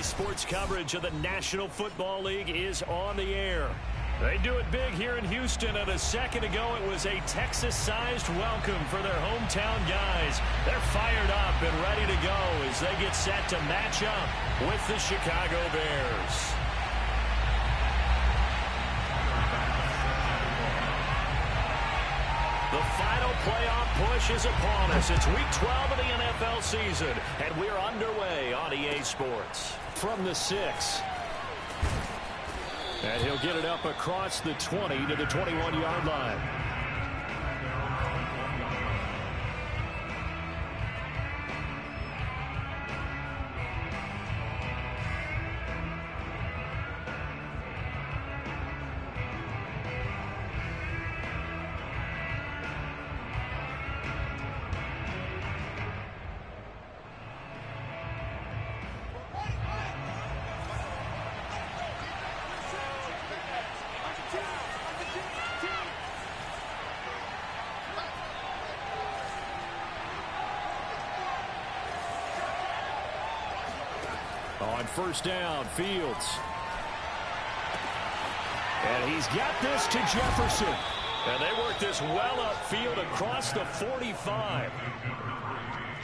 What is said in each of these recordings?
Sports coverage of the National Football League is on the air. They do it big here in Houston, and a second ago it was a Texas-sized welcome for their hometown guys. They're fired up and ready to go as they get set to match up with the Chicago Bears. The final playoff push is upon us. It's Week 12 of the NFL season, and we're underway on EA Sports. From the 6. And he'll get it up across the 20 to the 21-yard line. On first down, Fields. And he's got this to Jefferson. And they work this well upfield across the 45.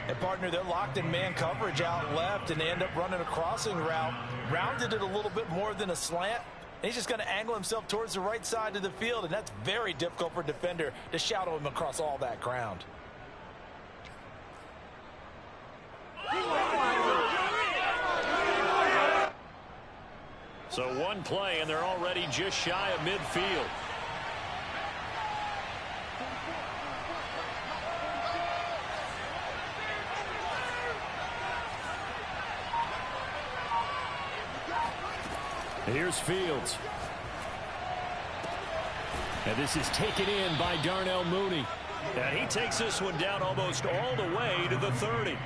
And partner, they're locked in man coverage out left, and they end up running a crossing route. Rounded it a little bit more than a slant. He's just going to angle himself towards the right side of the field, and that's very difficult for a defender to shadow him across all that ground. So one play, and they're already just shy of midfield. Here's Fields. And this is taken in by Darnell Mooney. And he takes this one down almost all the way to the 30.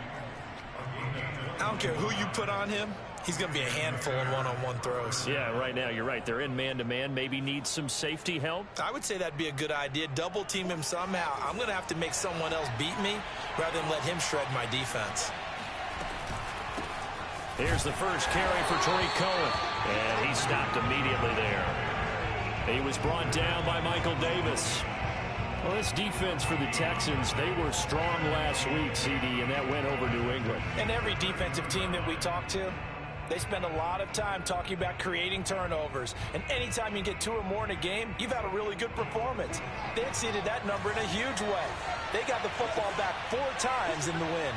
I don't care who you put on him. He's going to be a handful in one-on-one throws. Yeah, right now, you're right. They're in man-to-man. Maybe needs some safety help. I would say that'd be a good idea. Double team him somehow. I'm going to have to make someone else beat me rather than let him shred my defense. Here's the first carry for Tariq Cohen. And he stopped immediately there. He was brought down by Michael Davis. Well, this defense for the Texans, they were strong last week, CD, and that went over New England. And every defensive team that we talk to, they spend a lot of time talking about creating turnovers. And anytime you get 2 or more in a game, you've had a really good performance. They exceeded that number in a huge way. They got the football back 4 times in the win.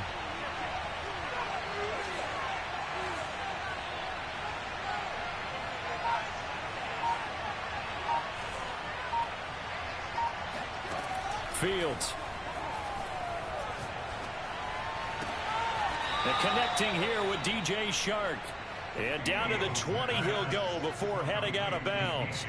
Fields. And connecting here with DJ Shark. And down to the 20 he'll go before heading out of bounds.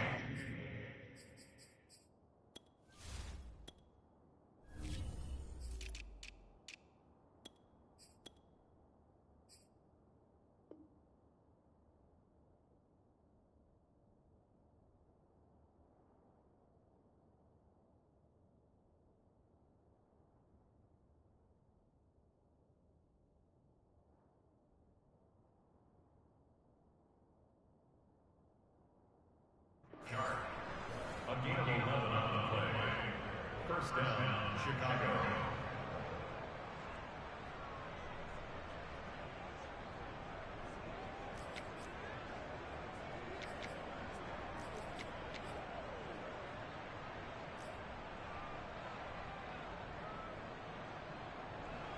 A gain of 11 on the play. First down, Chicago.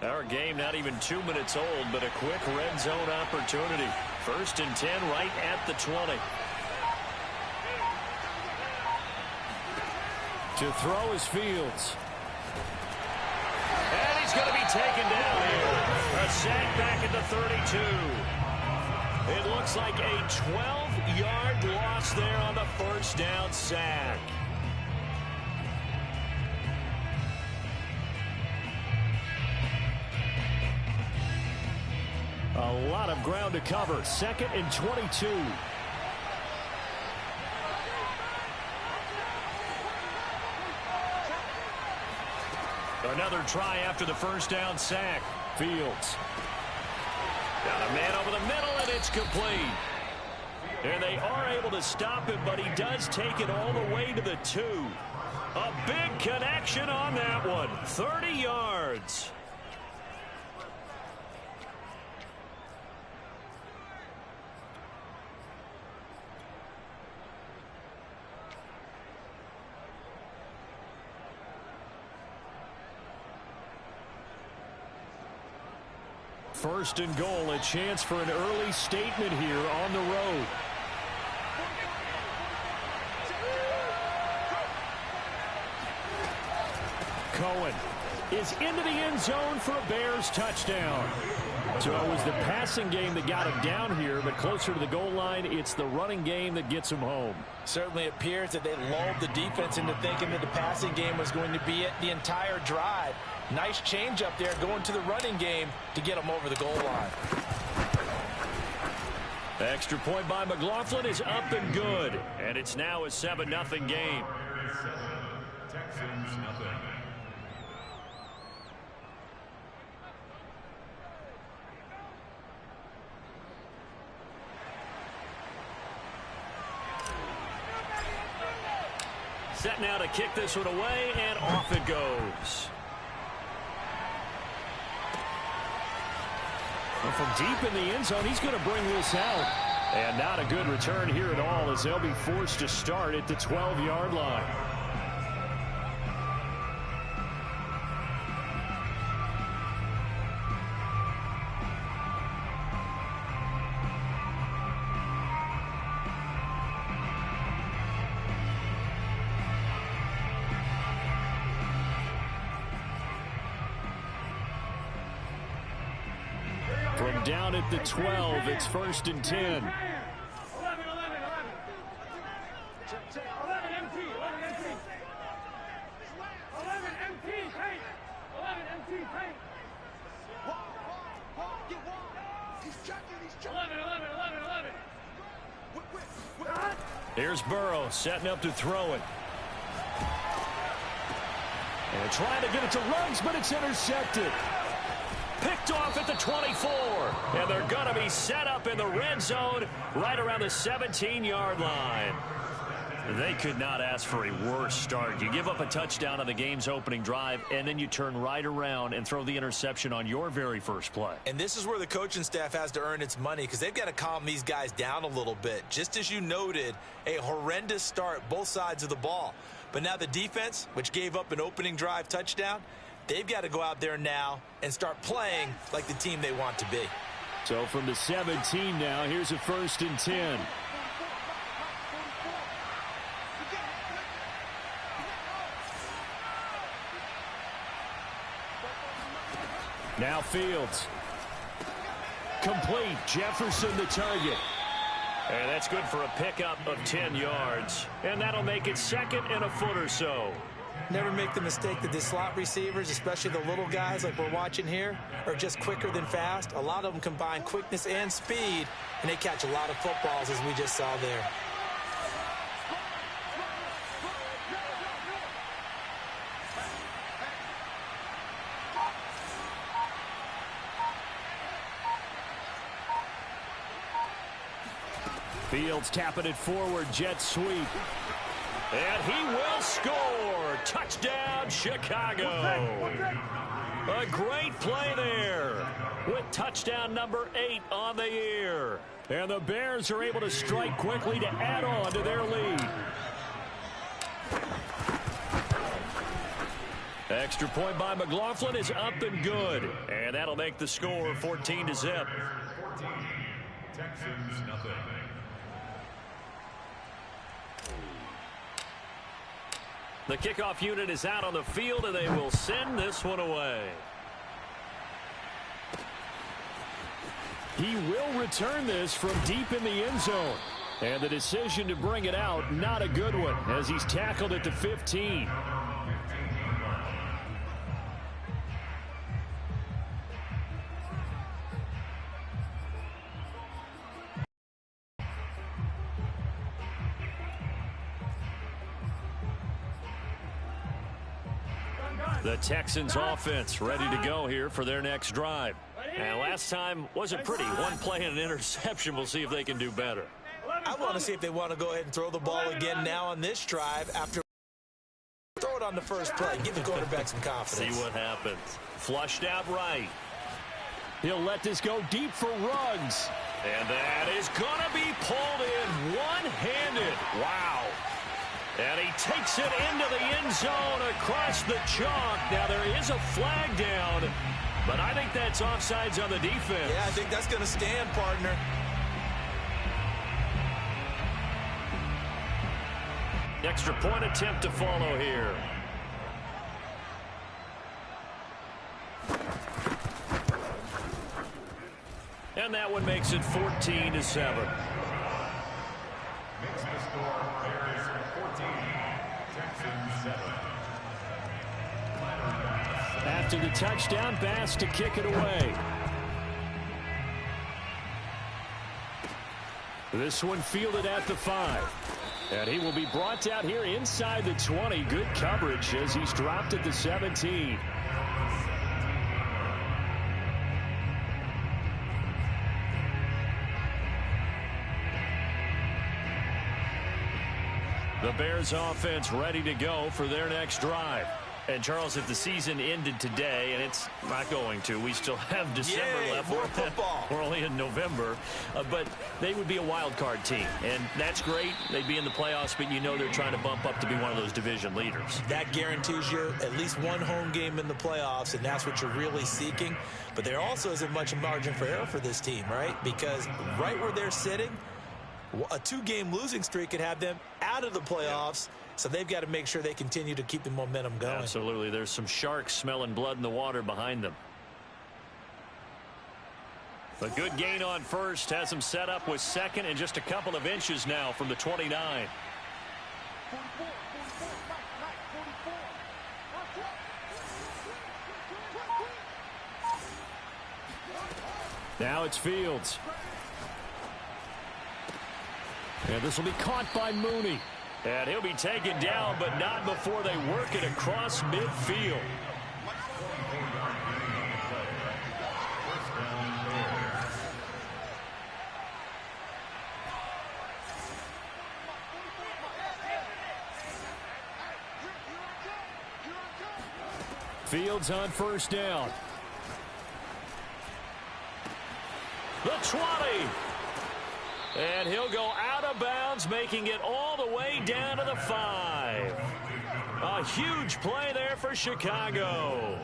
Our game not even 2 minutes old, but a quick red zone opportunity. 1st and 10 right at the 20. To throw is Fields. And he's going to be taken down here. A sack back at the 32. It looks like a 12-yard loss there on the first down sack. A lot of ground to cover. 2nd and 22. Another try after the first down sack. Fields. Got a man over the middle, and it's complete. And they are able to stop him, but he does take it all the way to the 2. A big connection on that one. 30 yards. First and goal, a chance for an early statement here on the road. Cohen is into the end zone for a Bears touchdown. So it was the passing game that got him down here, but closer to the goal line, it's the running game that gets him home. Certainly appears that they lulled the defense into thinking that the passing game was going to be it the entire drive. Nice change up there going to the running game to get them over the goal line. Extra point by McLaughlin is up and good. And it's now a 7-0 game. Texans nothing. Set now to kick this one away, and off it goes. Well, from deep in the end zone, he's going to bring this out. And not a good return here at all, as they'll be forced to start at the 12-yard line. From down at the 12, it's 1st and 10. Here's Burrow setting up to throw it. And trying to get it to Ruggs, but it's intercepted. Picked off at the 24. And they're going to be set up in the red zone right around the 17-yard line. They could not ask for a worse start. You give up a touchdown on the game's opening drive, and then you turn right around and throw the interception on your very first play. And this is where the coaching staff has to earn its money, because they've got to calm these guys down a little bit. Just as you noted, a horrendous start both sides of the ball. But now the defense, which gave up an opening drive touchdown, they've got to go out there now and start playing like the team they want to be. So from the 17 now, here's a 1st and 10. Now Fields. Complete. Jefferson the target. And that's good for a pickup of 10 yards. And that'll make it 2nd and a foot or so. Never make the mistake that the slot receivers, especially the little guys like we're watching here, are just quicker than fast. A lot of them combine quickness and speed, and they catch a lot of footballs, as we just saw there. Fields tapping it forward, jet sweep. And he will score. Touchdown, Chicago. A great play there with touchdown number 8 on the year. And the Bears are able to strike quickly to add on to their lead. Extra point by McLaughlin is up and good. And that'll make the score 14-0. 14. Texans nothing. The kickoff unit is out on the field, and they will send this one away. He will return this from deep in the end zone. And the decision to bring it out, not a good one, as he's tackled at the 15. The Texans offense ready to go here for their next drive. And last time wasn't pretty. One play and an interception. We'll see if they can do better. I want to see if they want to go ahead and throw the ball again now on this drive after throw it on the first play. Give the quarterback some confidence. See what happens. Flushed out right. He'll let this go deep for Ruggs. And that is going to be pulled in one-handed. Wow. And he takes it into the end zone across the chalk. Now there is a flag down, but I think that's offsides on the defense. Yeah, I think that's going to stand, partner. Extra point attempt to follow here. And that one makes it 14-7. Makes the score Bears 14, Texans 7. After the touchdown pass to kick it away. This one fielded at the 5. And he will be brought down here inside the 20. Good coverage as he's dropped at the 17. The Bears offense ready to go for their next drive. And, Charles, if the season ended today, and it's not going to, we still have December left. More football. We're only in November. But they would be a wild card team. And that's great. They'd be in the playoffs, but you know they're trying to bump up to be one of those division leaders. That guarantees you at least one home game in the playoffs, and that's what you're really seeking. But there also isn't much margin for error for this team, right? Because right where they're sitting, a 2-game losing streak could have them out of the playoffs. So they've got to make sure they continue to keep the momentum going. Absolutely. There's some sharks smelling blood in the water behind them. A good gain on first has them set up with second and just a couple of inches now from the 29. Now it's Fields. And this will be caught by Mooney. And he'll be taken down, but not before they work it across midfield. Fields on first down. The 20. And he'll go out of bounds, making it all the way down to the 5. A huge play there for Chicago.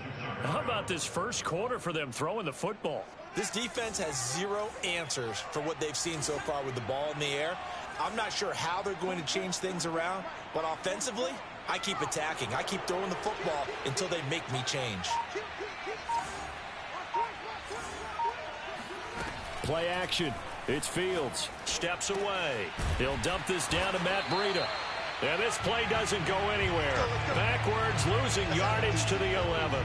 How about this first quarter for them throwing the football? This defense has zero answers for what they've seen so far with the ball in the air. I'm not sure how they're going to change things around, but offensively, I keep attacking. I keep throwing the football until they make me change. Play action. It's Fields. Steps away. He'll dump this down to Matt Breida. And this play doesn't go anywhere. Backwards, losing yardage to the 11.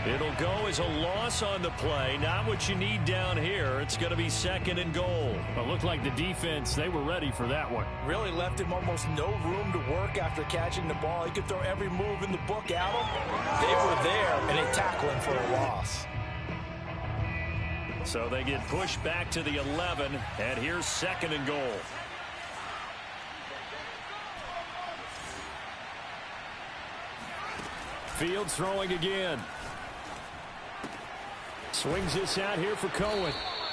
It'll go as a loss on the play. Not what you need down here. It's going to be 2nd and goal. It looked like the defense, they were ready for that one. Really left him almost no room to work after catching the ball. He could throw every move in the book at him. They were there, and they tackled him for a loss. So they get pushed back to the 11, and here's 2nd and goal. Fields throwing again. Swings this out here for Cohen.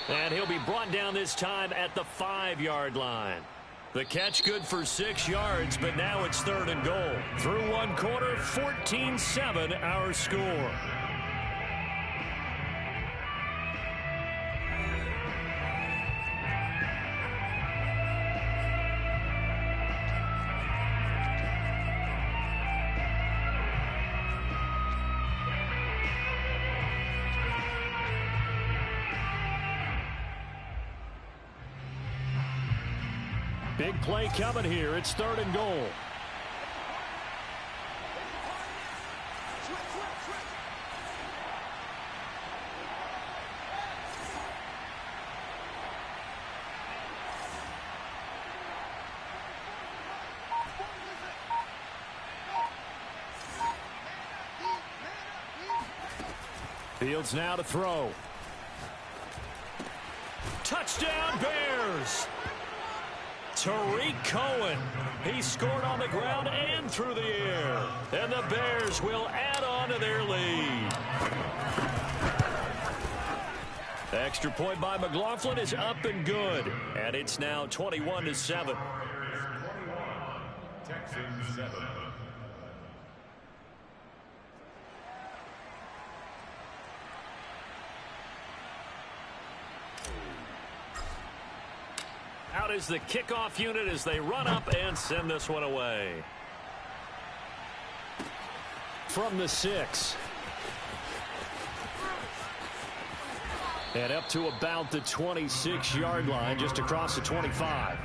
And he'll be brought down this time at the 5-yard line. The catch good for 6 yards, but now it's 3rd and goal. Through one quarter, 14-7 our score. Big play coming here. It's 3rd and goal. Fields now to throw. Touchdown, Bears. Tariq Cohen. He scored on the ground and through the air. And the Bears will add on to their lead. Extra point by McLaughlin is up and good. And it's now 21-7. Texans 7. Out is the kickoff unit as they run up and send this one away. From the 6. And up to about the 26-yard line, just across the 25.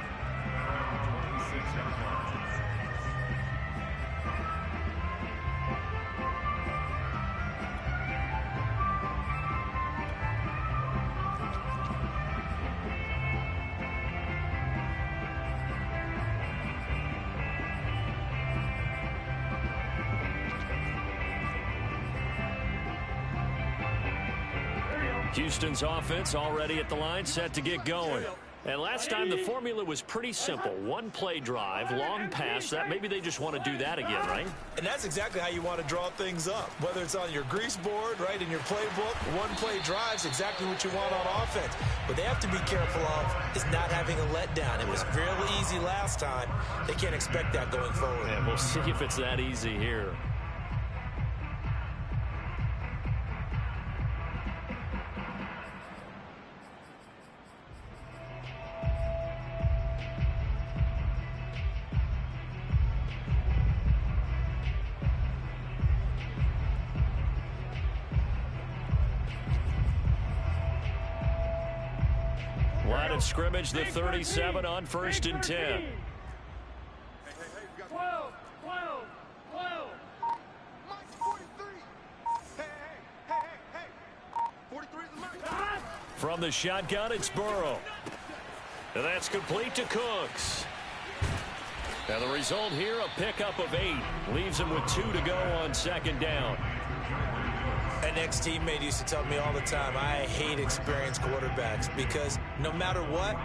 Houston's offense already at the line, set to get going. And last time the formula was pretty simple. One play drive, long pass. That maybe they just want to do that again, right? And that's exactly how you want to draw things up. Whether it's on your grease board, right, in your playbook, one play drive's exactly what you want on offense. What they have to be careful of is not having a letdown. It was real easy last time. They can't expect that going forward. And we'll see if it's that easy here. Line of scrimmage, the 37 on 1st and 10. 12. Mike's 43. Hey. 43 is the Mike. From the shotgun, it's Burrow. And that's complete to Cooks. And the result here, a pickup of 8. Leaves him with 2 to go on 2nd down. An ex-teammate used to tell me all the time, I hate experienced quarterbacks because no matter what,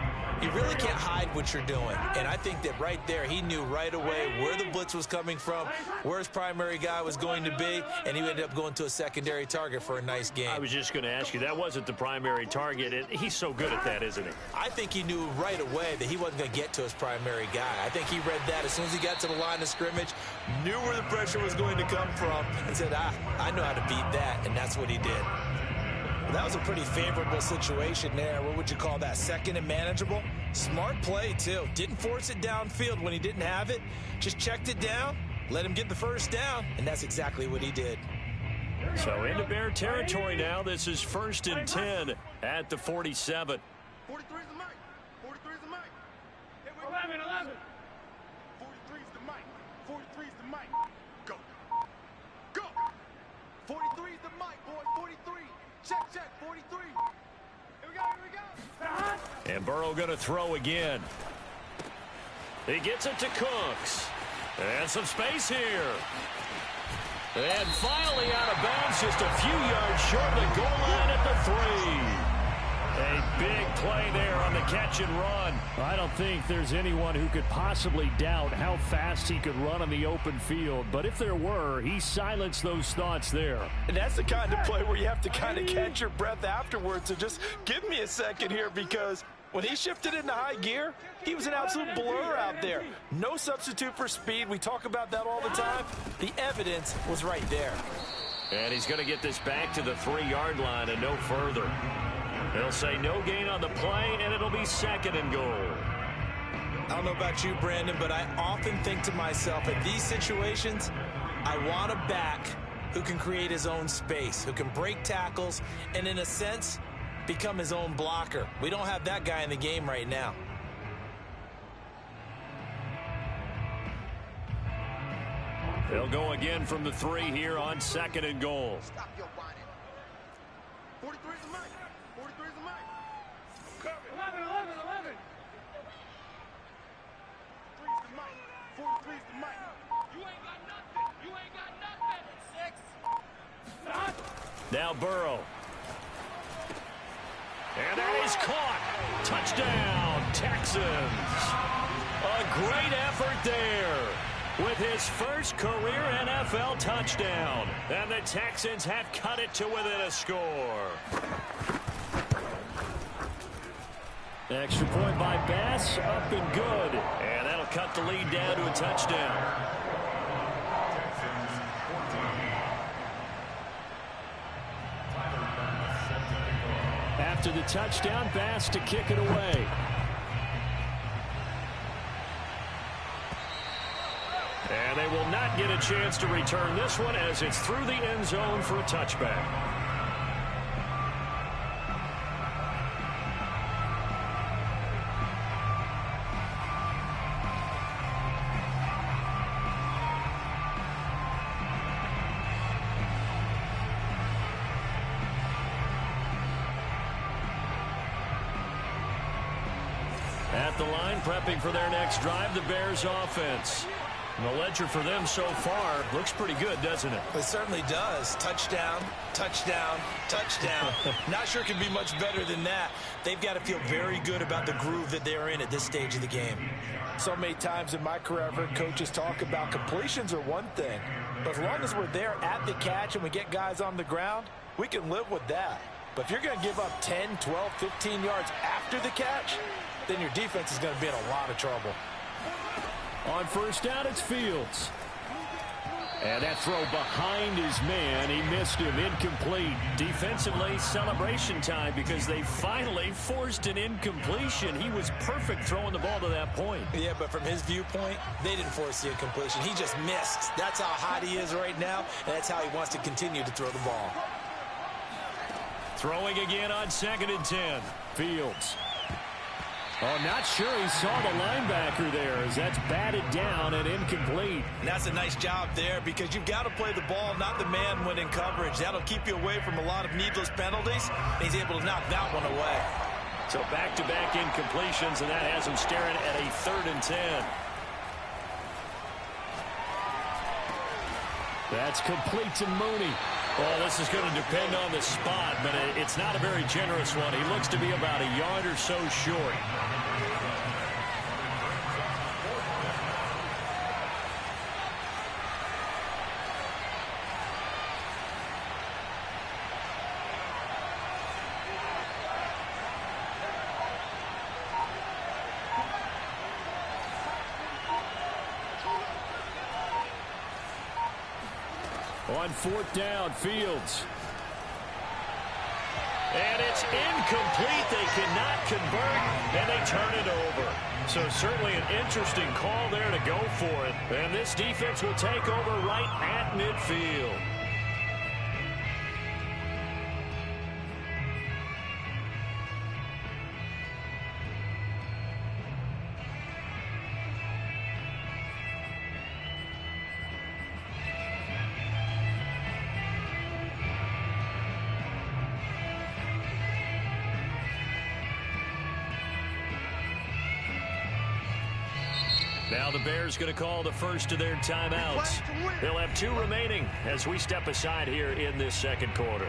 you really can't hide what you're doing. And I think that right there, he knew right away where the blitz was coming from, where his primary guy was going to be, and he ended up going to a secondary target for a nice game. I was just going to ask you, that wasn't the primary target. He's so good at that, isn't he? I think he knew right away that he wasn't going to get to his primary guy. I think he read that as soon as he got to the line of scrimmage, knew where the pressure was going to come from, and said, I know how to beat that, and that's what he did. That was a pretty favorable situation there. What would you call that? Second and manageable? Smart play, too. Didn't force it downfield when he didn't have it. Just checked it down, let him get the first down, and that's exactly what he did. So into Bear territory now. This is 1st and 10 at the 47. 43 is the Mike. 43 is the Mike. 11. 43 is the Mike. 43 is the Mike. Go. 43 is the Mike, boy. 43. Check. 43. Here we go. And Burrow going to throw again. He gets it to Cooks. And some space here. And finally out of bounds, just a few yards short of the goal line at the 3. A big play there on the catch and run. I don't think there's anyone who could possibly doubt how fast he could run on the open field. But if there were, he silenced those thoughts there. And that's the kind of play where you have to kind of catch your breath afterwards. So just give me a second here, because when he shifted into high gear, he was an absolute blur out there. No substitute for speed. We talk about that all the time. The evidence was right there. And he's going to get this back to the 3-yard line and no further. They'll say no gain on the play, and it'll be 2nd and goal. I don't know about you, Brandon, but I often think to myself, in these situations, I want a back who can create his own space, who can break tackles, and in a sense, become his own blocker. We don't have that guy in the game right now. They'll go again from the 3 here on 2nd and goal. Stop your whining. 43 is the Mike. 43 is the Mike. 11. 3 is the Mike. 43 is the Mike. You ain't got nothing. 6. Now Burrow. And that is caught. Touchdown, Texans. A great effort there with his first career NFL touchdown. And the Texans have cut it to within a score. Extra point by Bass, up and good. And that'll cut the lead down to a touchdown. After the touchdown, Bass to kick it away. And they will not get a chance to return this one as it's through the end zone for a touchback. At the line, prepping for their next drive, the Bears offense. The ledger for them so far looks pretty good, doesn't it? It certainly does. Touchdown, touchdown, touchdown. Not sure it can be much better than that. They've got to feel very good about the groove that they're in at this stage of the game. So many times in my career, I've heard coaches talk about completions are one thing. But as long as we're there at the catch and we get guys on the ground, we can live with that. But if you're going to give up 10, 12, 15 yards after the catch, then your defense is going to be in a lot of trouble. On first down, it's Fields. And that throw behind his man, he missed him, incomplete. Defensively, celebration time because they finally forced an incompletion. He was perfect throwing the ball to that point. Yeah, but from his viewpoint, they didn't force the incompletion. He just missed. That's how hot he is right now, and that's how he wants to continue to throw the ball. Throwing again on 2nd and 10. Fields. Oh, not sure he saw the linebacker there as that's batted down and incomplete. And that's a nice job there because you've got to play the ball, not the man when in coverage. That'll keep you away from a lot of needless penalties. He's able to knock that one away. So back-to-back incompletions, and that has him staring at a 3rd and 10. That's complete to Mooney. Well, this is going to depend on the spot, but it's not a very generous one. He looks to be about a yard or so short. On 4th down, Fields. And it's incomplete. They cannot convert, and they turn it over. So certainly an interesting call there to go for it. And this defense will take over right at midfield. Now the Bears going to call the first of their timeouts. They'll have 2 remaining as we step aside here in this 2nd quarter.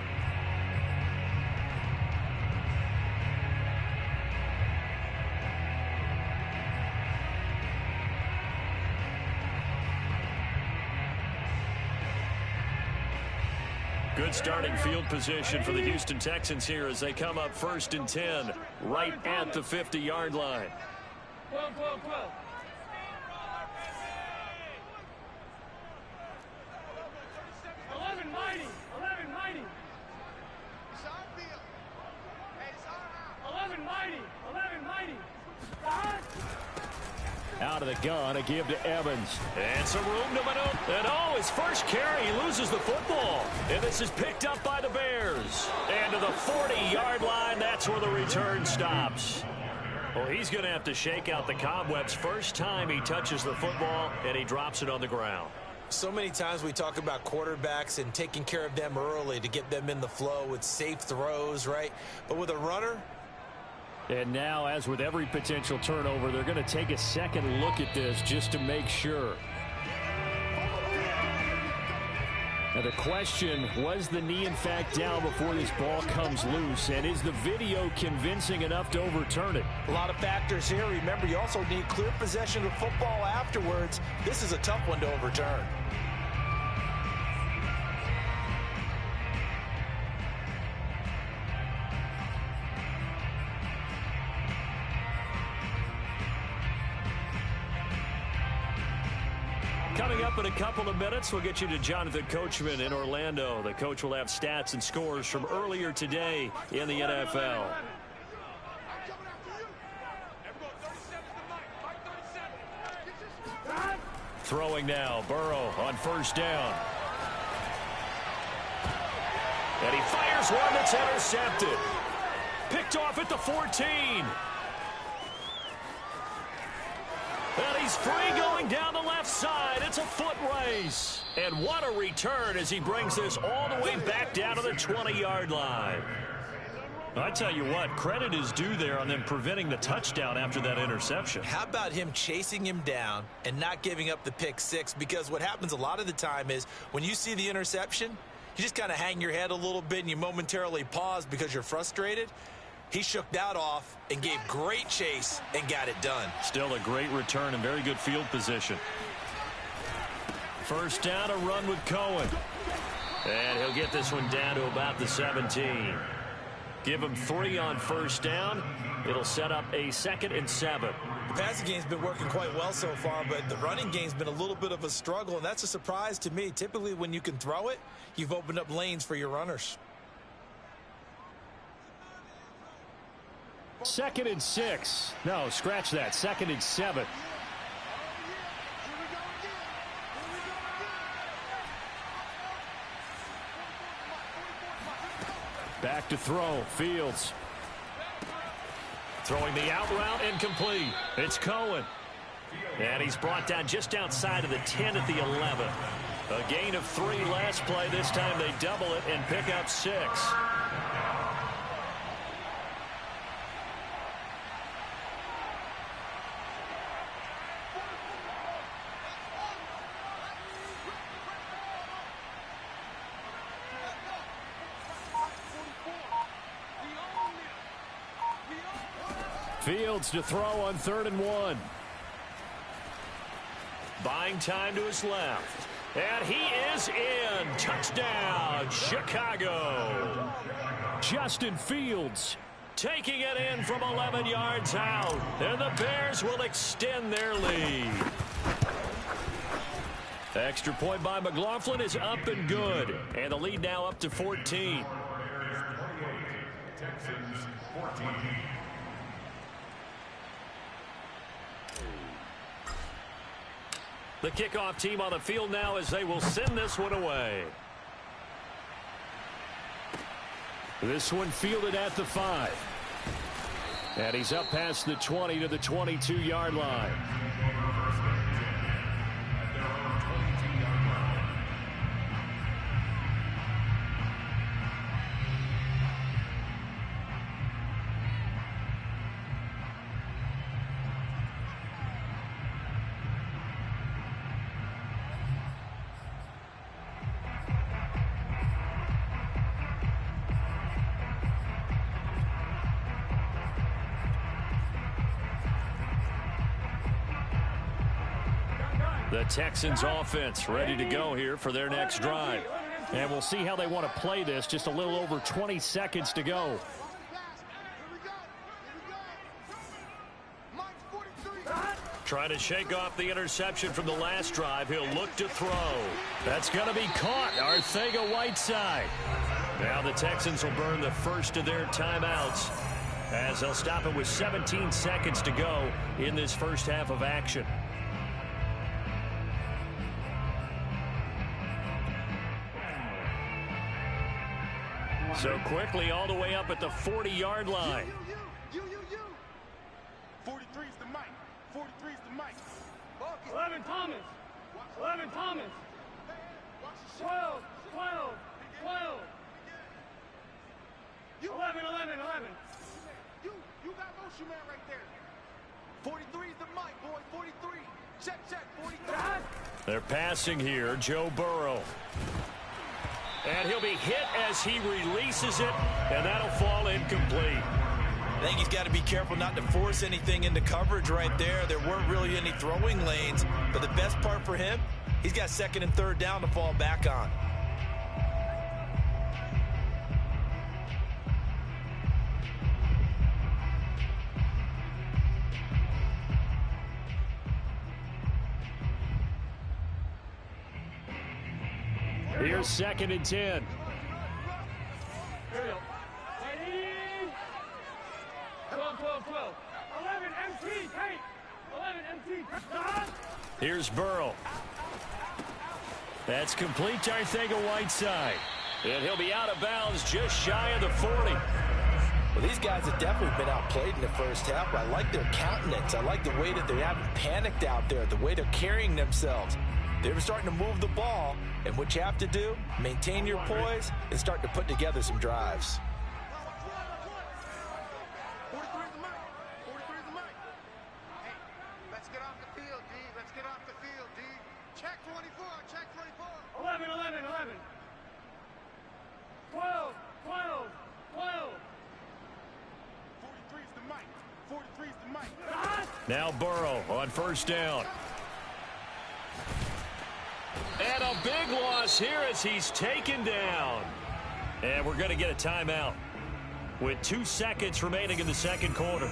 Good starting field position for the Houston Texans here as they come up 1st and 10 right at the 50-yard line. 11 mighty. 11 mighty. It's our field. Hey, it's our house. 11 mighty. 11 mighty. Out of the gun, a give to Evans. And some room to maneuver. And oh, his first carry, he loses the football. And this is picked up by the Bears. And to the 40-yard line, that's where the return stops. Well, he's going to have to shake out the cobwebs first time he touches the football, and he drops it on the ground. So many times we talk about quarterbacks and taking care of them early to get them in the flow with safe throws, right? But with a runner. And now, as with every potential turnover, they're going to take a second look at this just to make sure. Now the question, was the knee in fact down before this ball comes loose? And is the video convincing enough to overturn it? A lot of factors here. Remember, you also need clear possession of football afterwards. This is a tough one to overturn. Coming up in a couple of minutes, we'll get you to Jonathan Coachman in Orlando. The coach will have stats and scores from earlier today in the NFL. Throwing now, Burrow on first down. And he fires one that's intercepted. Picked off at the 14. And he's free going down the left side. It's a foot race. And what a return as he brings this all the way back down to the 20-yard line. I tell you what, credit is due there on them preventing the touchdown after that interception. How about him chasing him down and not giving up the pick six? Because what happens a lot of the time is when you see the interception, you just kind of hang your head a little bit and you momentarily pause because you're frustrated. He shook that off and gave great chase and got it done. Still a great return and very good field position. First down, a run with Cohen. And he'll get this one down to about the 17. Give him 3 on first down. It'll set up a 2nd and 7. The passing game's been working quite well so far, but the running game's been a little bit of a struggle, and that's a surprise to me. Typically, when you can throw it, you've opened up lanes for your runners. 2nd and 6. No, scratch that. 2nd and 7. Back to throw. Fields. Throwing the out route, incomplete. It's Cohen. And he's brought down just outside of the 10 at the 11. A gain of 3 last play. This time they double it and pick up 6. Fields to throw on 3rd and 1. Buying time to his left. And he is in. Touchdown, Chicago. Justin Fields taking it in from 11 yards out. And the Bears will extend their lead. Extra point by McLaughlin is up and good. And the lead now up to 14. Texans 14. The kickoff team on the field now as they will send this one away. This one fielded at the 5. And he's up past the 20 to the 22-yard line. The Texans offense ready to go here for their next drive. And we'll see how they want to play this. Just a little over 20 seconds to go. Trying to shake off the interception from the last drive. He'll look to throw. That's going to be caught. Arcega-Whiteside. Now the Texans will burn the first of their timeouts as they'll stop it with 17 seconds to go in this first half of action. So quickly all the way up at the 40-yard line. 43's the mic. 43's the mic. 11 Thomas. 11 Thomas. 12. 12. 12. 11, 11, 11. You got motion man right there. 43's the mic, boy. 43. Check, 43. They're passing here. Joe Burrow. And he'll be hit as he releases it, and that'll fall incomplete. I think he's got to be careful not to force anything into coverage right there. There weren't really any throwing lanes, but the best part for him, he's got second and third down to fall back on. Here's second and 10. Here we go. 12, 12, 12. 11 MT, paint. 11 MT. Here's Burrow. That's complete to Arcega-Whiteside. And he'll be out of bounds just shy of the 40. Well, these guys have definitely been outplayed in the first half. I like their countenance. I like the way that they haven't panicked out there, the way they're carrying themselves. They're starting to move the ball, and what you have to do, maintain your poise and start to put together some drives. 43 is the mic. 43 is the mic. Hey, let's get off the field, D. Let's get off the field, D. Check 24. Check 24. 11, 11, 11. 12, 12, 12. 43 is the mic. 43 is the mic. Now Burrow on first down. And a big loss here as he's taken down. And we're going to get a timeout with 2 seconds remaining in the second quarter.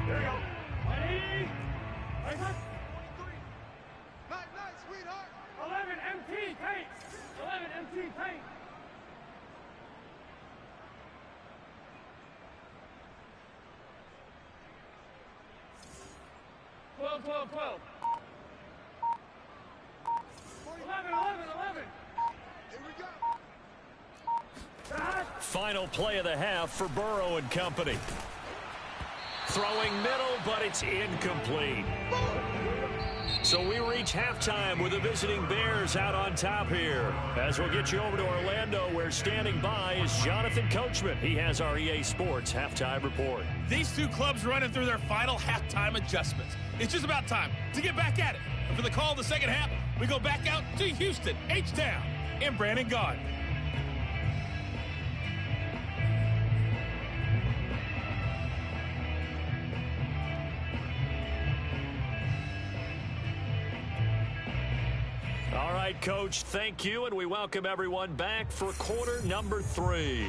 Here we go. Ready? Right up. 43. Night, night, sweetheart. 11 MT, paint. 11 MT, paint. Twelve, 12, 12. 11, 11, 11. Here we go. Final play of the half for Burrow and company. Throwing middle, but it's incomplete. So we reach halftime with the visiting Bears out on top here. As we'll get you over to Orlando, where standing by is Jonathan Coachman. He has our EA Sports halftime report. These two clubs running through their final halftime adjustments. It's just about time to get back at it. And for the call of the second half, we go back out to Houston, H-Town, and Brandon Gaudin. All right, Coach, thank you, and we welcome everyone back for quarter number 3.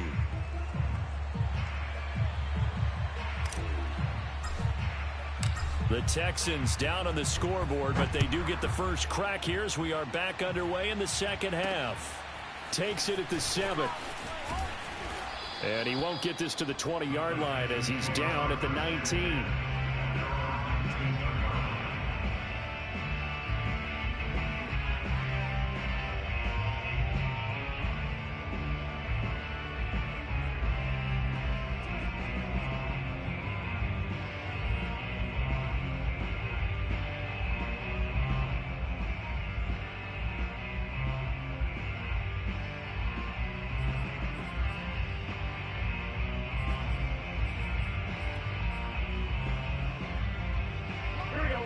The Texans down on the scoreboard, but they do get the first crack here as we are back underway in the second half. Takes it at the 7. And he won't get this to the 20-yard line as he's down at the 19.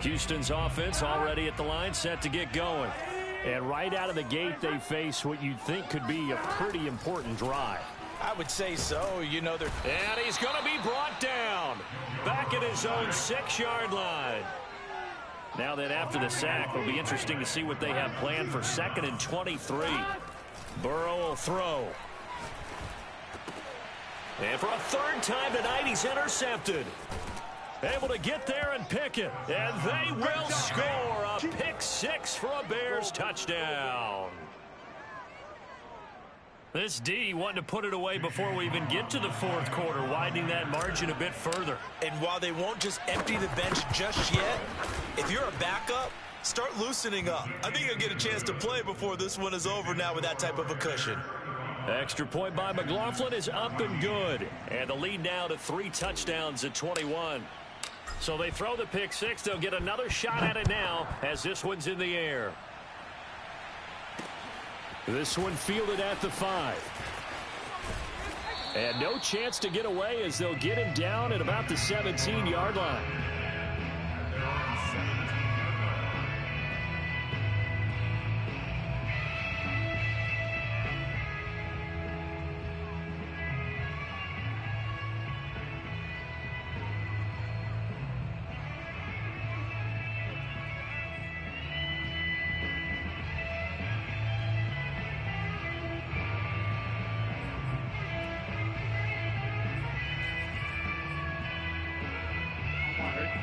Houston's offense already at the line, set to get going. And right out of the gate, they face what you'd think could be a pretty important drive. I would say so. You know, they're... And he's going to be brought down. Back at his own 6-yard line. Now then, after the sack, it'll be interesting to see what they have planned for 2nd and 23. Burrow will throw. And for a third time tonight, he's intercepted. Able to get there and pick it. And they will score a pick 6 for a Bears touchdown. This D wanting to put it away before we even get to the fourth quarter, widening that margin a bit further. And while they won't just empty the bench just yet, if you're a backup, start loosening up. I think you'll get a chance to play before this one is over now with that type of a cushion. Extra point by McLaughlin is up and good. And the lead now to 3 touchdowns at 21. So they throw the pick six. They'll get another shot at it now as this one's in the air. This one fielded at the 5. And no chance to get away as they'll get him down at about the 17-yard line.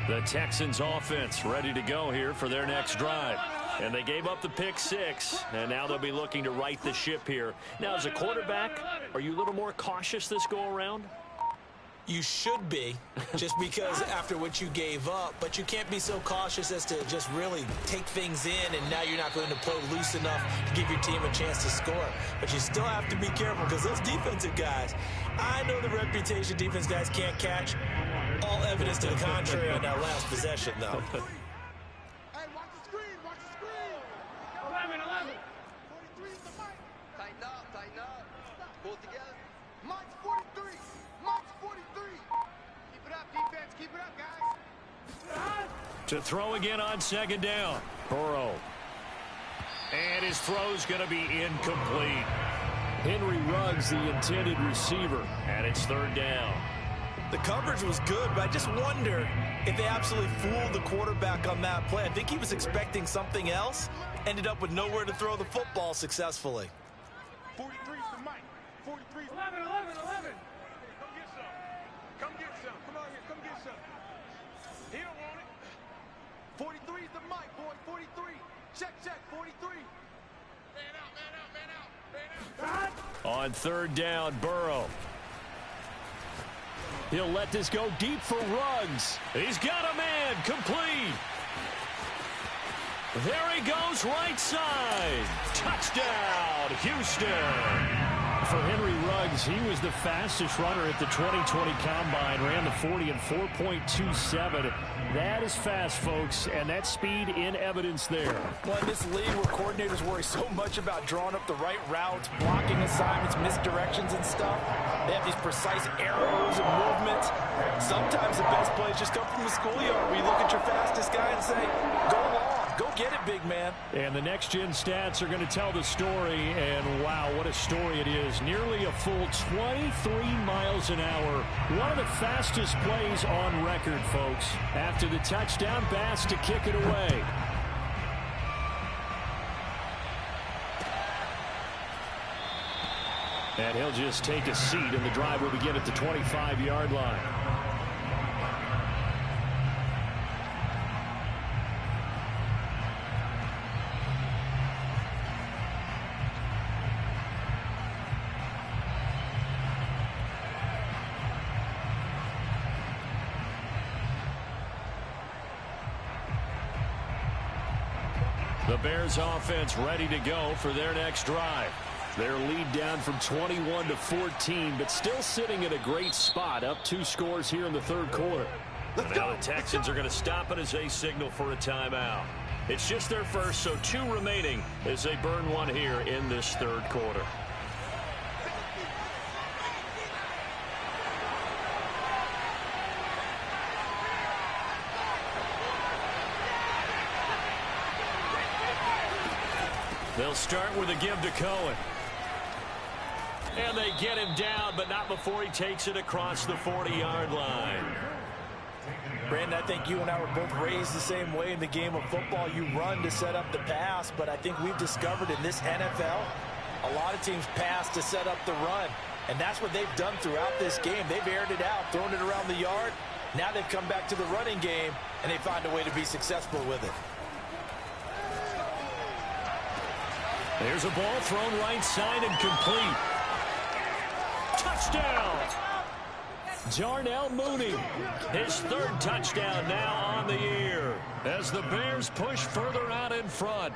The Texans offense ready to go here for their next drive. And they gave up the pick six, and now they'll be looking to right the ship here. Now, as a quarterback, are you a little more cautious this go-around? You should be, just because after what you gave up, but you can't be so cautious as to just really take things in, and now you're not going to play loose enough to give your team a chance to score. But you still have to be careful because those defensive guys, I know the reputation defense guys can't catch. All evidence to the contrary on that last possession, though. Hey, watch the screen, watch the screen. 11, 11. 43 is the mic. Tighten up. Pull it together. Mike's 43. Mike's 43. Keep it up, defense. Keep it up, guys. To throw again on second down. Burrow. And his throw's going to be incomplete. Henry Ruggs, the intended receiver, and it's third down. The coverage was good, but I just wonder if they absolutely fooled the quarterback on that play. I think he was expecting something else, ended up with nowhere to throw the football successfully. 43 is the mic. 43 is 11, 11, 11. Come get some. Come get some. Come on here. Come get some. He don't want it. 43 is the mic, boy. 43. Check. 43. Man out. On third down, Burrow. He'll let this go deep for Ruggs. He's got a man, complete. There he goes, right side. Touchdown, Houston. For Henry Ruggs, he was the fastest runner at the 2020 Combine. Ran the 40 in 4.27. That is fast, folks, and that speed in evidence there. Well, in this league where coordinators worry so much about drawing up the right routes, blocking assignments, misdirections and stuff, they have these precise arrows and movements. Sometimes the best plays just come from the schoolyard where you look at your fastest guy and say, go long. Go get it, big man. And the next-gen stats are going to tell the story, and wow, what a story it is. Nearly a full 23 miles an hour. One of the fastest plays on record, folks. After the touchdown pass to kick it away. And he'll just take a seat, and the drive will begin at the 25-yard line. The Bears offense ready to go for their next drive. Their lead down from 21 to 14, but still sitting in a great spot, up 2 scores here in the third quarter. And now the Texans are going to stop it as they signal for a timeout. It's just their first, so 2 remaining as they burn one here in this third quarter. They'll start with a give to Cohen. And they get him down, but not before he takes it across the 40-yard line. Brandon, I think you and I were both raised the same way in the game of football. You run to set up the pass, but I think we've discovered in this NFL, a lot of teams pass to set up the run. And that's what they've done throughout this game. They've aired it out, thrown it around the yard. Now they've come back to the running game, and they find a way to be successful with it. There's a ball thrown right side and complete. Touchdown! Darnell Mooney, his 3rd touchdown now on the year as the Bears push further out in front.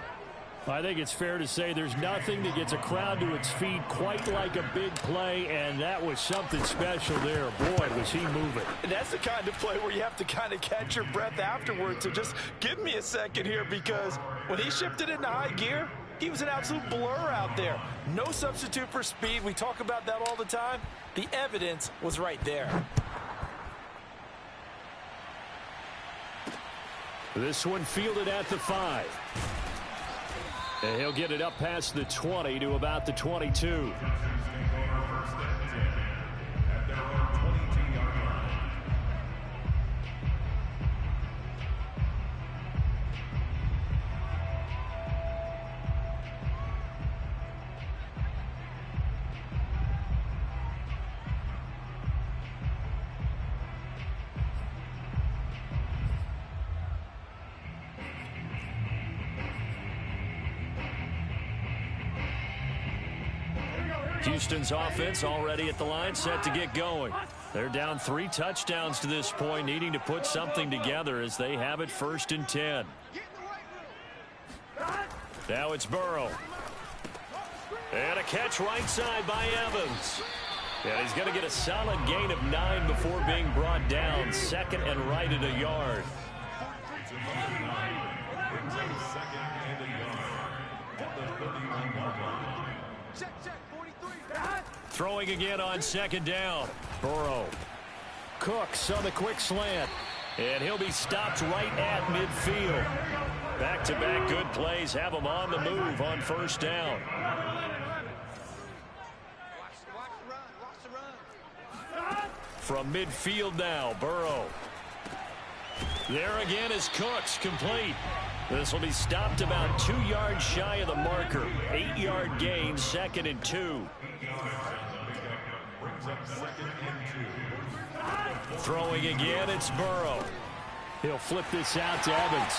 I think it's fair to say there's nothing that gets a crowd to its feet quite like a big play, and that was something special there. Boy, was he moving. And that's the kind of play where you have to kind of catch your breath afterwards. So just give me a second here, because when he shifted into high gear, he was an absolute blur out there. No substitute for speed. We talk about that all the time. The evidence was right there. This one fielded at the 5. And he'll get it up past the 20 to about the 22. Houston's offense already at the line, set to get going. They're down 3 touchdowns to this point, needing to put something together as they have it 1st and 10. Now it's Burrow. And a catch right side by Evans. And he's going to get a solid gain of 9 before being brought down. 2nd and right at a yard. Throwing again on 2nd down. Burrow. Cooks on the quick slant. And he'll be stopped right at midfield. Back-to-back good plays have him on the move on 1st down. From midfield now, Burrow. There again is Cooks, complete. This will be stopped about 2 yards shy of the marker. 8-yard gain, 2nd and 2. Throwing again, it's Burrow. He'll flip this out to Evans.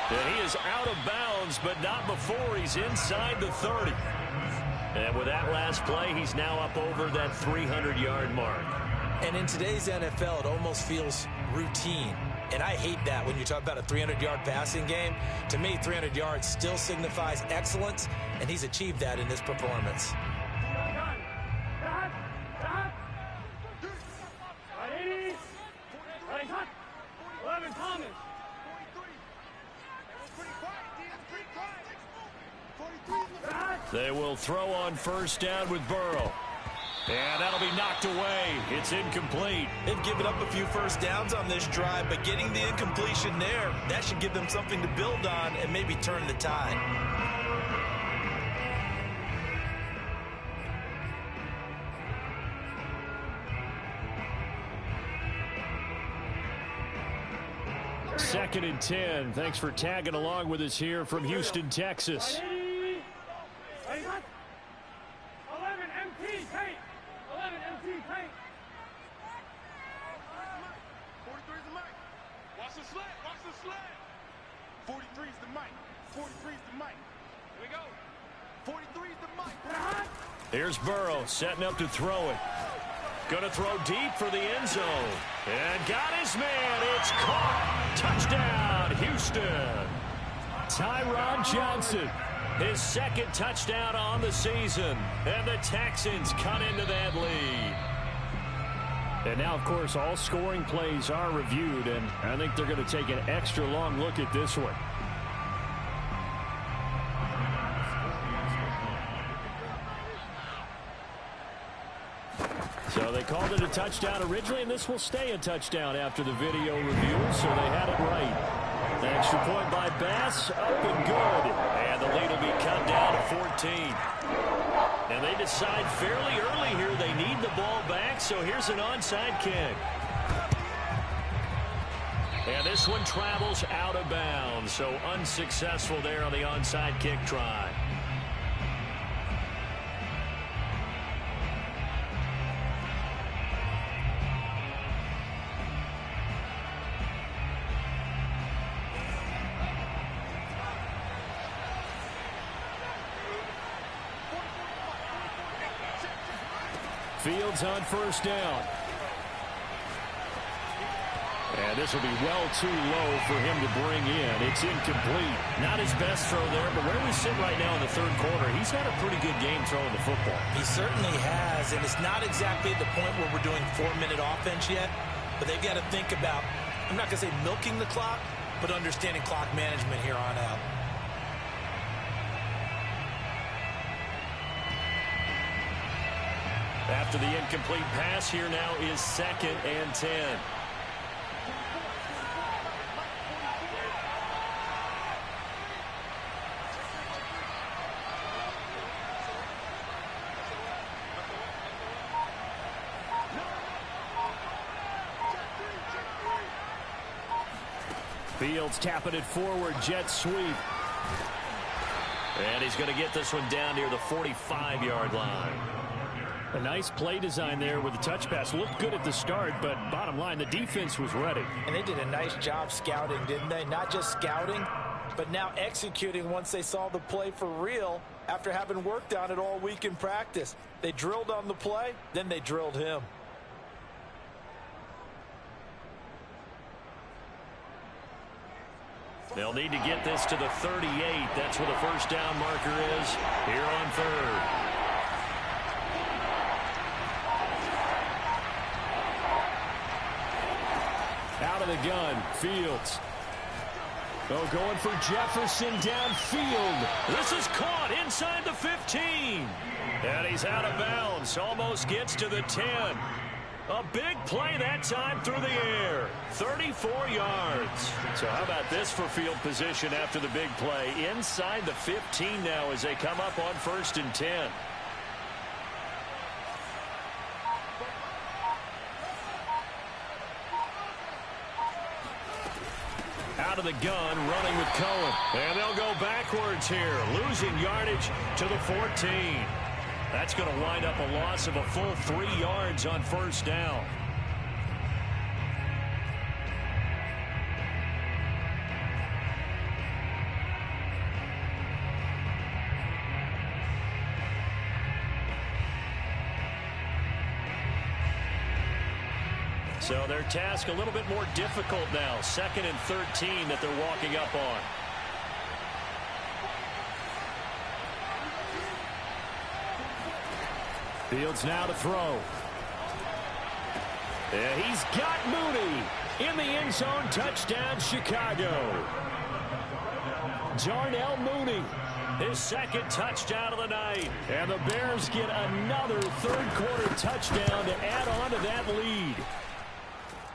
And he is out of bounds, but not before he's inside the 30. And with that last play, he's now up over that 300-yard mark. And in today's NFL, it almost feels routine. And I hate that when you talk about a 300-yard passing game. To me, 300 yards still signifies excellence, and he's achieved that in this performance. They will throw on 1st down with Burrow. And that'll be knocked away. It's incomplete. They've given up a few 1st downs on this drive, but getting the incompletion there, that should give them something to build on and maybe turn the tide. Second and 10. Thanks for tagging along with us here from Houston, Texas. 11 MT paint. 11 MT paint. 43 is the mic. Watch the slant. Watch the slant. 43 is the mic. 43 is the mic. Here we go. 43 is the mic. Here's Burrow setting up to throw it. Going to throw deep for the end zone. And got his man. It's caught. Touchdown, Houston. Tyron Johnson. His 2nd touchdown on the season. And the Texans cut into that lead. And now, of course, all scoring plays are reviewed. And I think they're going to take an extra long look at this one. So they called it a touchdown originally, and this will stay a touchdown after the video review, so they had it right. The extra point by Bass, up and good. And the lead will be cut down to 14. And they decide fairly early here they need the ball back, so here's an onside kick. And this one travels out of bounds, so unsuccessful there on the onside kick try. Fields on 1st down. And this will be well too low for him to bring in. It's incomplete. Not his best throw there, but where we sit right now in the third quarter, he's had a pretty good game throwing the football. He certainly has, and it's not exactly the point where we're doing 4-minute offense yet, but they've got to think about, I'm not going to say milking the clock, but understanding clock management here on out. After the incomplete pass, here now is 2nd and 10. Fields tapping it forward, jet sweep. And he's going to get this one down near the 45-yard line. A nice play design there with the touch pass. Looked good at the start, but bottom line, the defense was ready. And they did a nice job scouting, didn't they? Not just scouting, but now executing once they saw the play for real after having worked on it all week in practice. They drilled on the play, then they drilled him. They'll need to get this to the 38. That's where the first down marker is here on 3rd. Out of the gun, Fields. Oh, going for Jefferson downfield. This is caught inside the 15. And he's out of bounds. Almost gets to the 10. A big play that time through the air. 34 yards. So how about this for field position after the big play? Inside the 15 now as they come up on 1st and 10. Out of the gun, running with Cohen. And they'll go backwards here, losing yardage to the 14. That's going to wind up a loss of a full 3 yards on 1st down. So their task a little bit more difficult now. 2nd and 13 that they're walking up on. Fields now to throw. Yeah, he's got Mooney in the end zone. Touchdown, Chicago. Darnell Mooney, his 2nd touchdown of the night. And the Bears get another third-quarter touchdown to add on to that lead.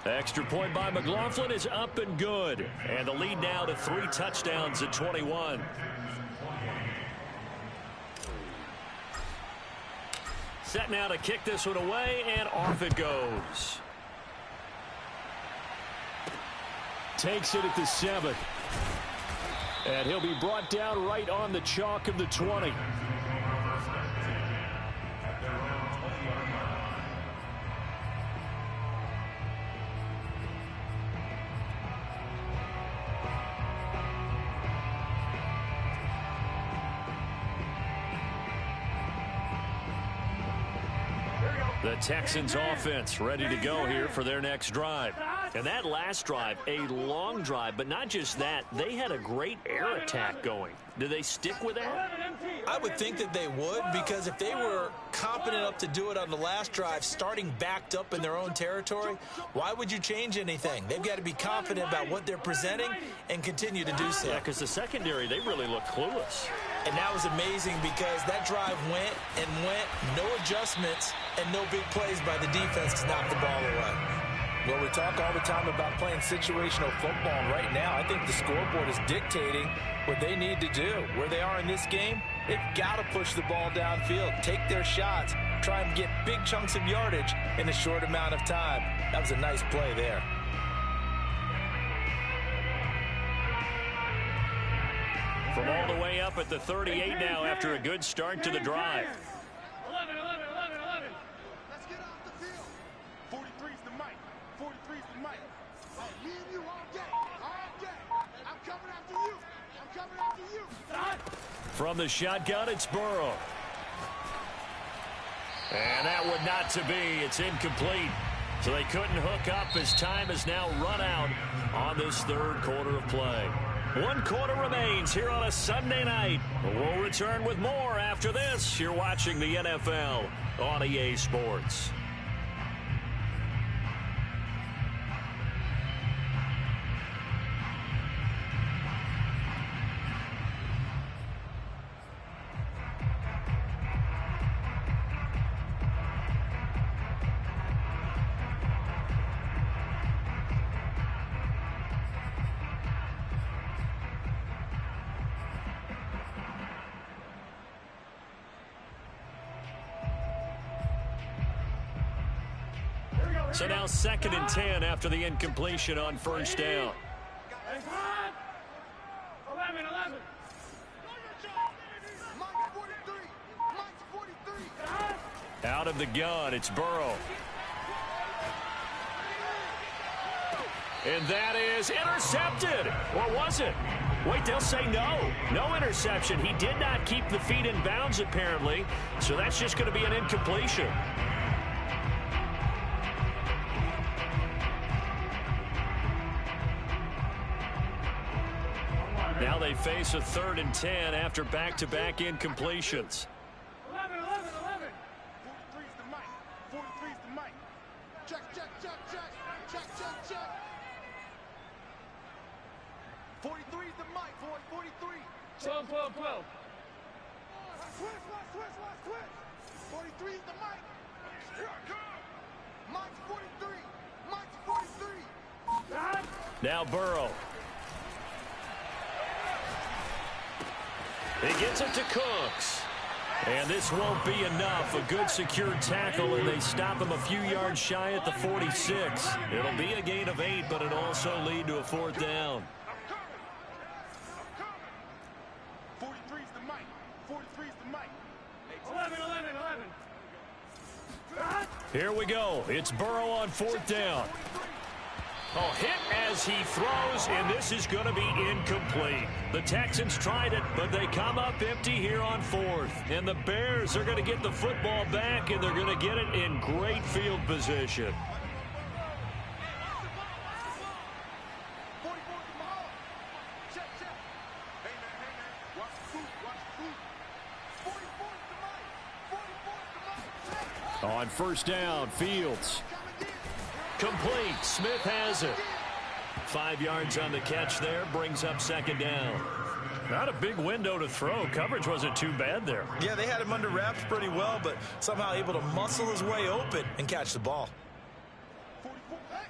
Extra point by McLaughlin is up and good. And the lead now to 3 touchdowns at 21. Set now to kick this one away, and off it goes. Takes it at the 7. And he'll be brought down right on the chalk of the 20. The Texans offense ready to go here for their next drive. And that last drive, a long drive, but not just that, they had a great air attack going. Do they stick with that? I would think that they would, because if they were competent enough to do it on the last drive, starting backed up in their own territory, why would you change anything? They've got to be confident about what they're presenting and continue to do so. Yeah, because the secondary, they really look clueless. And that was amazing because that drive went and went, no adjustments, and no big plays by the defense to knock the ball away. Well, we talk all the time about playing situational football. Right now, I think the scoreboard is dictating what they need to do. Where they are in this game, they've got to push the ball downfield, take their shots, try and get big chunks of yardage in a short amount of time. That was a nice play there. From all the way up at the 38 now after a good start to the drive. 11, 11, 11, 11. Let's get off the field. 43's the mic. 43's the mic. Oh, me and you all day. All day. I'm coming after you. I'm coming after you. From the shotgun, it's Burrow. And that would not to be. It's incomplete. So they couldn't hook up as time has now run out on this third quarter of play. 1 quarter remains here on a Sunday night. We'll return with more after this. You're watching the NFL on EA Sports. So now 2nd and 10 after the incompletion on first down. 11. Out of the gun, it's Burrow. And that is intercepted. Or was it? Wait, they'll say no. No interception. He did not keep the feet in bounds, apparently. So that's just going to be an incompletion. Now they face a 3rd and 10 after back-to-back incompletions. 11. 43's the mic. 43's the mic. Check. 43's the mic, boy. 43. 12. Switch. 43's the mic. Here I come. Mike's 43. Mike's 43. Now Burrow. He gets it to Cooks. And this won't be enough. A good secure tackle, and they stop him a few yards shy at the 46. It'll be a gain of 8, but it'll also lead to a 4th down. I'm coming. 43's the mic. 43's the mic. 11. Here we go. It's Burrow on 4th down. Oh, hit as he throws, and this is going to be incomplete. The Texans tried it, but they come up empty here on 4th. And the Bears are going to get the football back, and they're going to get it in great field position. 44's the ball. Check. Hey, man. Watch the food. 44's the mic. On first down, Fields. Complete. Smith has it. 5 yards on the catch there. Brings up 2nd down. Not a big window to throw. Coverage wasn't too bad there. Yeah, they had him under wraps pretty well, but somehow able to muscle his way open and catch the ball. 44. Hey,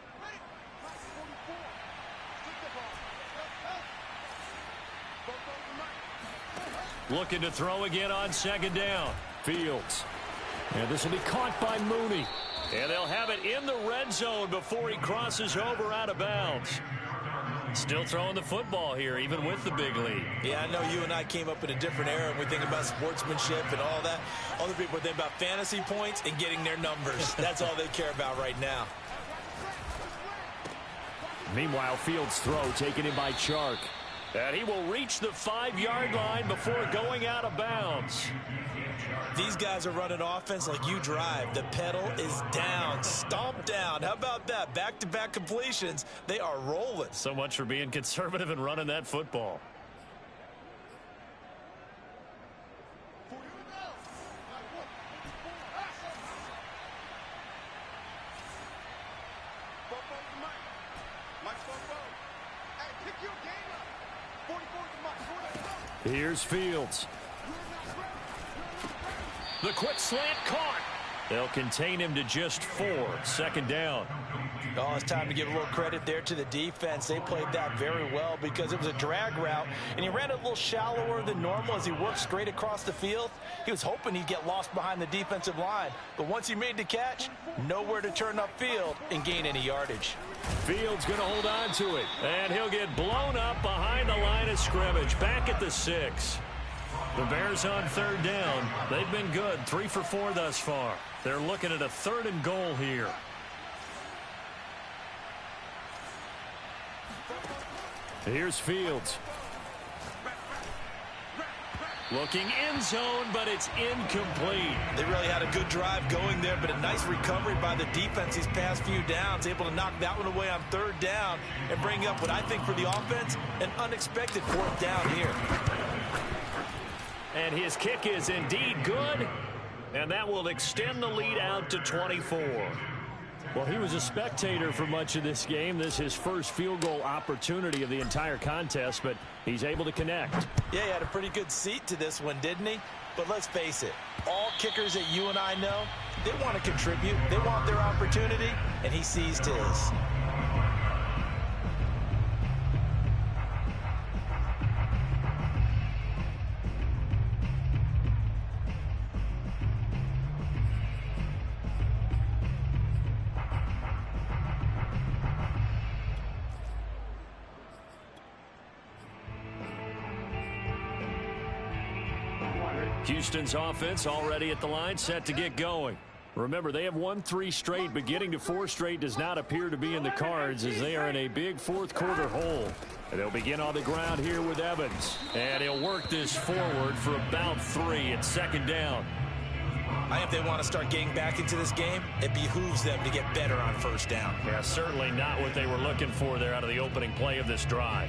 44. Looking to throw again on 2nd down. Fields. And this will be caught by Mooney. And they'll have it in the red zone before he crosses over out of bounds. Still throwing the football here, even with the big lead. Yeah, I know you and I came up in a different era, and we think about sportsmanship and all that. Other people think about fantasy points and getting their numbers. That's all they care about right now. Meanwhile, Fields' throw taken in by Chark. And he will reach the 5-yard line before going out of bounds. These guys are running offense like you drive. The pedal is down, stomped down. How about that? Back-to-back completions. They are rolling. So much for being conservative and running that football. Here's Fields. The quick slant caught. They'll contain him to just 4. 2nd down. Oh, it's time to give a little credit there to the defense. They played that very well because it was a drag route, and he ran it a little shallower than normal as he worked straight across the field. He was hoping he'd get lost behind the defensive line, but once he made the catch, nowhere to turn upfield and gain any yardage. Fields going to hold on to it, and he'll get blown up behind the line of scrimmage, back at the 6. The Bears on 3rd down. They've been good, 3 for 4 thus far. They're looking at a 3rd and goal here. Here's Fields. Looking end zone, but it's incomplete. They really had a good drive going there, but a nice recovery by the defense these past few downs, able to knock that one away on third down and bring up what I think for the offense, an unexpected fourth down here. And his kick is indeed good, and that will extend the lead out to 24. Well, he was a spectator for much of this game. This is his first field goal opportunity of the entire contest, but he's able to connect. Yeah, he had a pretty good seat to this one, didn't he? But let's face it, all kickers that you and I know, they want to contribute. They want their opportunity, and he seized his. Houston's offense already at the line, set to get going. Remember, they have won 3 straight, but getting to 4 straight does not appear to be in the cards as they are in a big fourth quarter hole. And they'll begin on the ground here with Evans. And he'll work this forward for about 3 at second down. I think if they want to start getting back into this game, it behooves them to get better on first down. Yeah, certainly not what they were looking for there out of the opening play of this drive.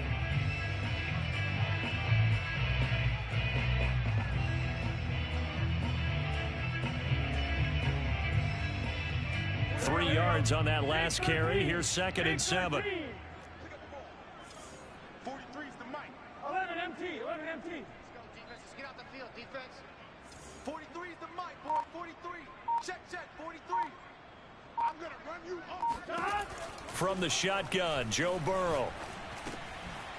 Three yards on that last carry. Here's 2nd and 7. 43's the mic. 11 MT, 11 MT. Let's go, defense. Let's get out the field, defense. 43's the mic, boy. 43. Check, 43. I'm going to run you over. From the shotgun, Joe Burrow.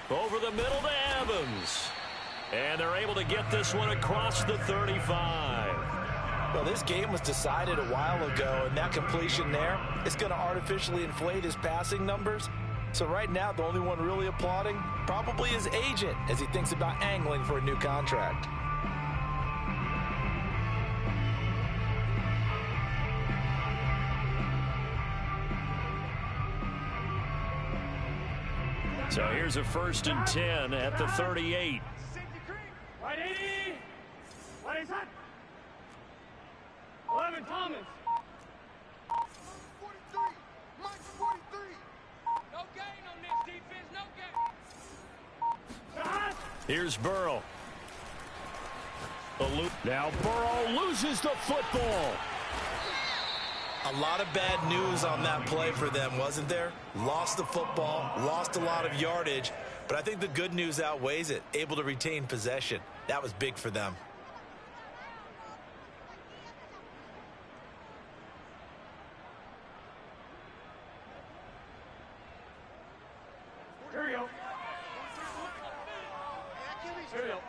Over the middle to Evans. And they're able to get this one across the 35. Well, this game was decided a while ago, and that completion there is going to artificially inflate his passing numbers. So right now, the only one really applauding probably his agent as he thinks about angling for a new contract. So here's a 1st and 10 at the 38. Right 80. Right is hot. 11 Thomas. 43. Mike 43. No gain on this defense. No gain. Here's Burrow. Now Burrow loses the football. A lot of bad news on that play for them, wasn't there? Lost the football, lost a lot of yardage, but I think the good news outweighs it. Able to retain possession. That was big for them. Here we go. Here we go.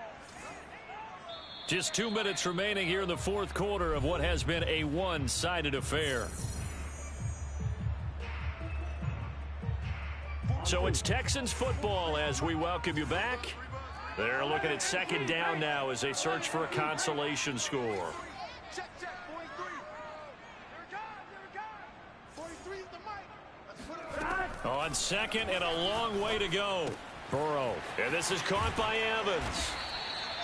Just 2 minutes remaining here in the fourth quarter of what has been a one-sided affair. So it's Texans football as we welcome you back. They're looking at 2nd down now as they search for a consolation score. Check, 43. There it goes. 43 is the mic. Let's put it On 2nd and a long way to go. Burrow. And this is caught by Evans.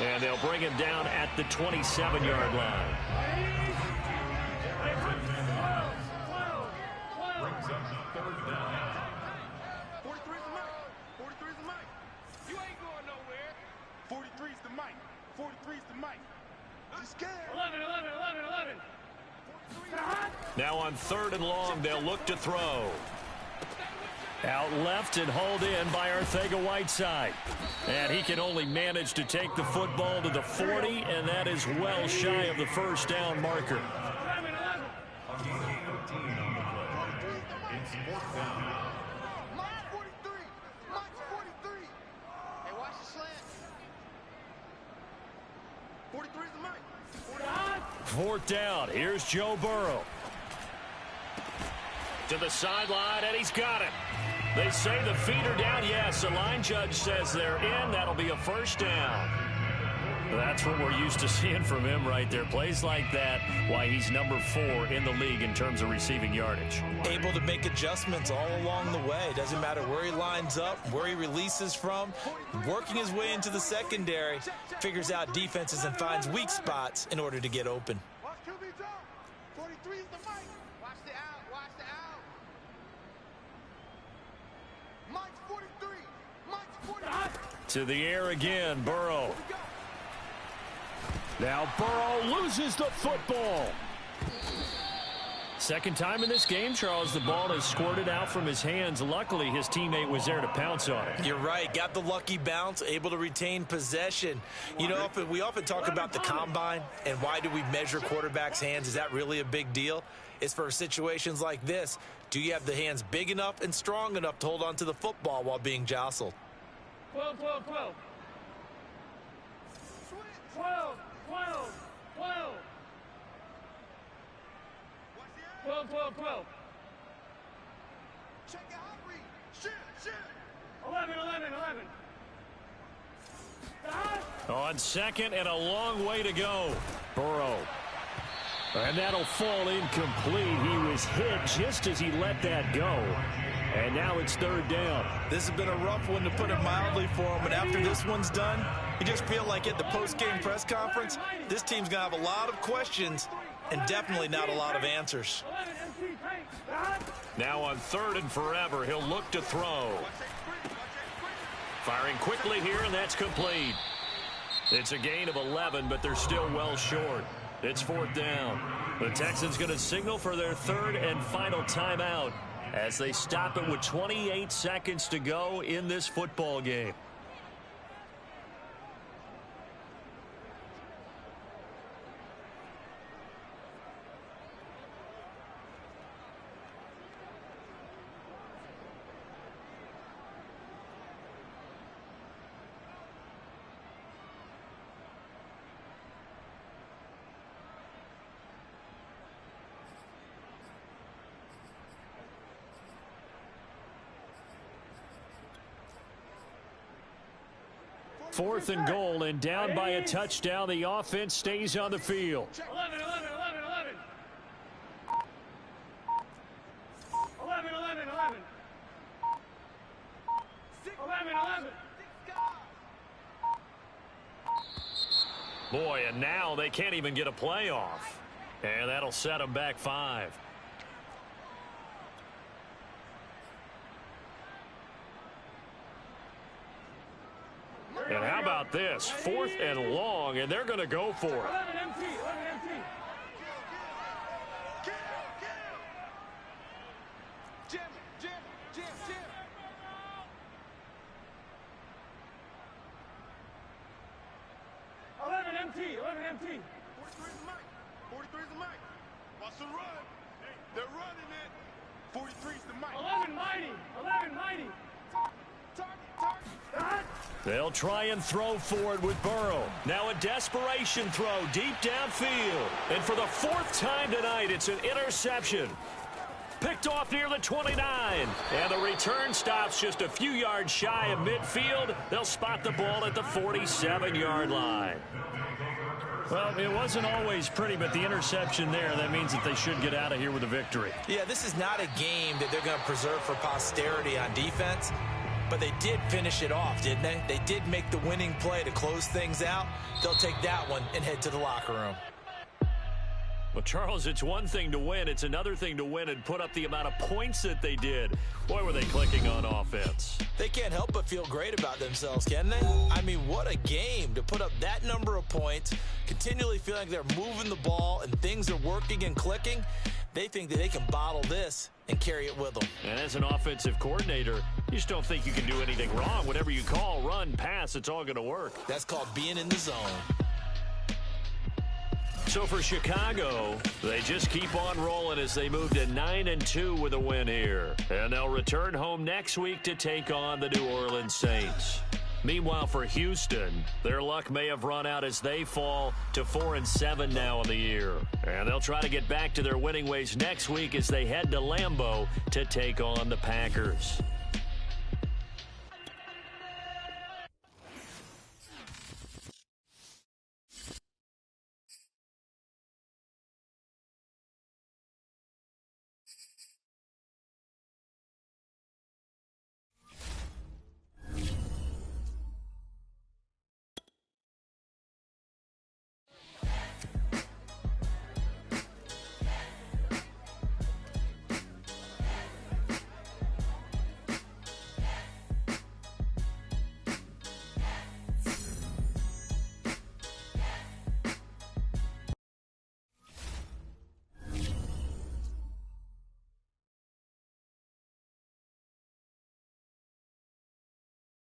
And they'll bring him down at the 27-yard line. Brings up 3rd down. 43 is the mic. 43 is the mic. You ain't going nowhere. 43 is the mic. 43 is the mic. Just scared. 11, 11, 11, 11. Now on 3rd and long, they'll look to throw. Out left and hauled in by Arcega-Whiteside. And he can only manage to take the football to the 40, and that is well shy of the first down marker. 11, 11. A gain of 13 on the play. It's 4th down. Mike 43. Mike 43. Hey, watch the slant. 43 is the mic. 4th down. Here's Joe Burrow. To the sideline, and he's got it. They say the feet are down. Yes, the line judge says they're in. That'll be a first down. That's what we're used to seeing from him right there. Plays like that, why he's number 4 in the league in terms of receiving yardage. Able to make adjustments all along the way. Doesn't matter where he lines up, where he releases from. Working his way into the secondary, figures out defenses and finds weak spots in order to get open. Watch QB drop. 43 is the mic. Watch the out. Watch the out. Mike's 43. Mike's 43. To the air again, Burrow. Now Burrow loses the football. Second time in this game, Charles, the ball has squirted out from his hands. Luckily, his teammate was there to pounce on it. You're right. Got the lucky bounce, able to retain possession. You know, we often talk about the combine and why do we measure quarterbacks' hands. Is that really a big deal? It's for situations like this. Do you have the hands big enough and strong enough to hold on to the football while being jostled? 12, 12, 12. 12, 12, 12. 12, 12, 12. Check out read. Shit, shit. 11, 11, 11. On second and a long way to go. Burrow. And that'll fall incomplete. He was hit just as he let that go. And now it's third down. This has been a rough one, to put it mildly, for him. And after this one's done, you just feel like at the post-game press conference, this team's going to have a lot of questions and definitely not a lot of answers. Now on third and forever, he'll look to throw. Firing quickly here, and that's complete. It's a gain of 11, but they're still well short. It's fourth down. The Texans going to signal for their third and final timeout as they stop it with 28 seconds to go in this football game. Fourth and goal, and down by a touchdown. The offense stays on the field. 11, 11, 11, 11. 11, 11, 11. 11, 11. Boy, and now they can't even get a play off. And that'll set them back 5. And how about this? Fourth and long, and they're going to go for it. 11 MT, 11 MT. Jim, Jim, Jim, Jim. 11 MT, 11 MT. 43 is the mic. 43 is the mic. Watch the run. They're running it. 43 is the mic. 11 mighty, 11 mighty. Target. They'll try and throw for it with Burrow. Now a desperation throw deep downfield. And for the fourth time tonight, it's an interception. Picked off near the 29. And the return stops just a few yards shy of midfield. They'll spot the ball at the 47-yard line. Well, it wasn't always pretty, but the interception there, that means that they should get out of here with a victory. Yeah, this is not a game that they're going to preserve for posterity on defense. But they did finish it off, didn't they? They did make the winning play to close things out. They'll take that one and head to the locker room. Well, Charles, it's one thing to win. It's another thing to win and put up the amount of points that they did. Boy, were they clicking on offense. They can't help but feel great about themselves, can they? I mean, what a game to put up that number of points, continually feeling like they're moving the ball and things are working and clicking. They think that they can bottle this and carry it with them. And as an offensive coordinator, you just don't think you can do anything wrong. Whatever you call, run, pass, it's all going to work. That's called being in the zone. So for Chicago, they just keep on rolling as they move to 9-2 with a win here. And they'll return home next week to take on the New Orleans Saints. Meanwhile, for Houston, their luck may have run out as they fall to 4-7 now in the year. And they'll try to get back to their winning ways next week as they head to Lambeau to take on the Packers.